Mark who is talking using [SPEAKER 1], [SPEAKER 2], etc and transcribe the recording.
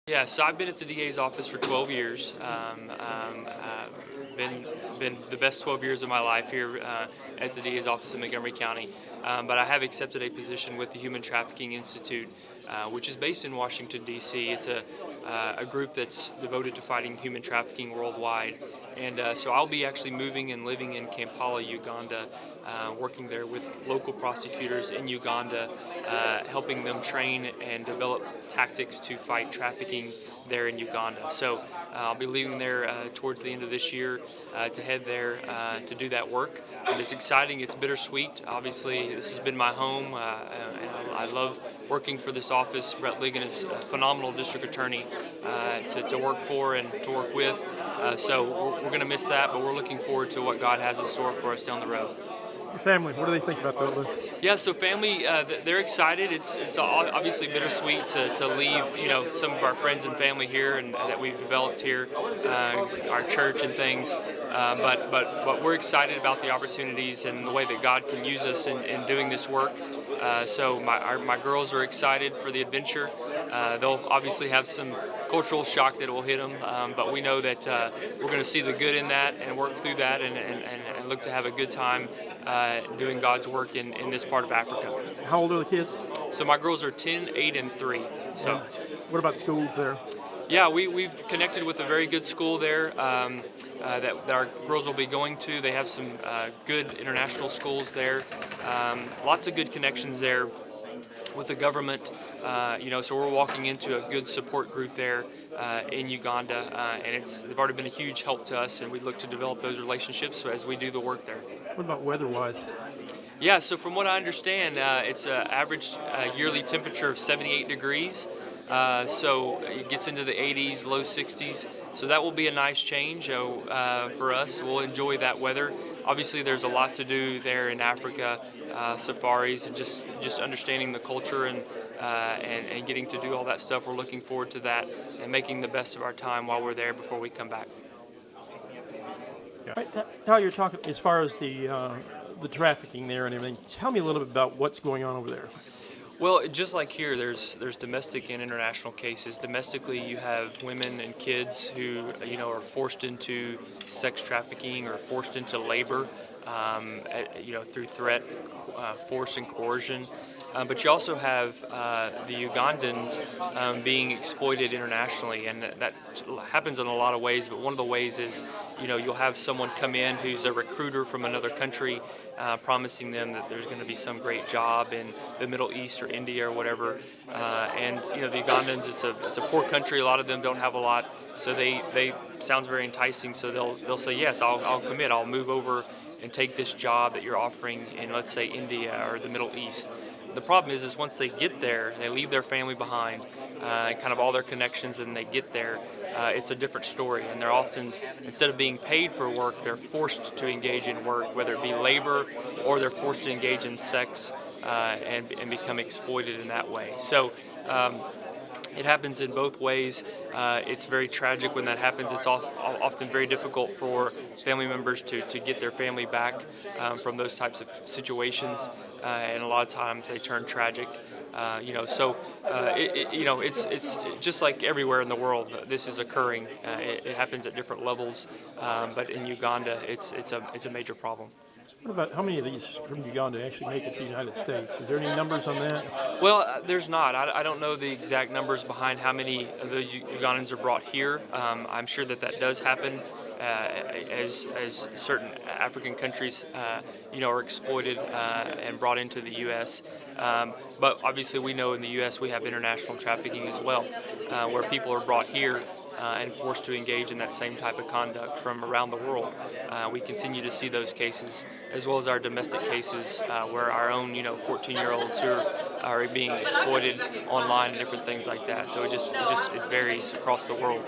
[SPEAKER 1] Yeah, so I've been at the DA's office for 12 years. Been the best 12 years of my life here at the DA's office in Montgomery County. But I have accepted a position with the Human Trafficking Institute, which is based in Washington D.C. It's a group that's devoted to fighting human trafficking worldwide. And so I'll be actually moving and living in Kampala, Uganda, working there with local prosecutors in Uganda, helping them train and develop tactics to fight trafficking there in Uganda. So I'll be leaving there towards the end of this year to head there to do that work. And it's exciting, it's bittersweet. Obviously, this has been my home, and I love working for this office. Brett Ligon is a phenomenal district attorney to work for and to work with. So we're going to miss that, but we're looking forward to what God has in store for us down the road.
[SPEAKER 2] Your family, what do they think about this?
[SPEAKER 1] Yeah, so family, they're excited. It's obviously bittersweet to leave, some of our friends and family here and that we've developed here, our church and things. But we're excited about the opportunities and the way that God can use us in doing this work. So my girls are excited for the adventure. They'll obviously have some cultural shock that will hit them, but we know that we're going to see the good in that and work through that and look to have a good time doing God's work in this part of Africa.
[SPEAKER 2] How old are the kids?
[SPEAKER 1] So my girls are 10, 8, and 3. So,
[SPEAKER 2] what about schools there?
[SPEAKER 1] Yeah, we've connected with a very good school there that our girls will be going to. They have some good international schools there. Lots of good connections there with the government, so we're walking into a good support group there in Uganda, and they've already been a huge help to us, and we look to develop those relationships as we do the work there.
[SPEAKER 2] What about weather-wise?
[SPEAKER 1] Yeah, so from what I understand, it's an average yearly temperature of 78 degrees. So it gets into the 80s, low 60s. So that will be a nice change for us. We'll enjoy that weather. Obviously, there's a lot to do there in Africa, safaris and just understanding the culture and getting to do all that stuff. We're looking forward to that and making the best of our time while we're there before we come back.
[SPEAKER 2] How you're talking as far as the trafficking there and everything. Tell me a little bit about what's going on over there.
[SPEAKER 1] Well, just like here, there's domestic and international cases. Domestically, you have women and kids who are forced into sex trafficking or forced into labor, through threat, force, and coercion. But you also have the Ugandans being exploited internationally, and that happens in a lot of ways. But one of the ways is, you'll have someone come in who's a recruiter from another country, promising them that there's going to be some great job in the Middle East or India or whatever. And the Ugandans, it's a poor country. A lot of them don't have a lot, so they sounds very enticing. So they'll say, yes, I'll commit. I'll move over and take this job that you're offering in, let's say, India or the Middle East. The problem is once they get there, they leave their family behind, kind of all their connections, and they get there, it's a different story. And they're often, instead of being paid for work, they're forced to engage in work, whether it be labor or they're forced to engage in sex and become exploited in that way. So it happens in both ways. It's very tragic when that happens. It's often very difficult for family members to get their family back from those types of situations, and a lot of times they turn tragic. It's just like everywhere in the world. This is occurring. It happens at different levels, but in Uganda, it's a major problem.
[SPEAKER 2] What about how many of these from Uganda actually make it to the United States? Is there any numbers on that?
[SPEAKER 1] Well, there's not. I don't know the exact numbers behind how many of the Ugandans are brought here. I'm sure that does happen as certain African countries, are exploited and brought into the U.S. But obviously, we know in the U.S. we have international trafficking as well, where people are brought here and forced to engage in that same type of conduct from around the world. We continue to see those cases, as well as our domestic cases, where our own, 14-year-olds who are being exploited online and different things like that. So it varies across the world.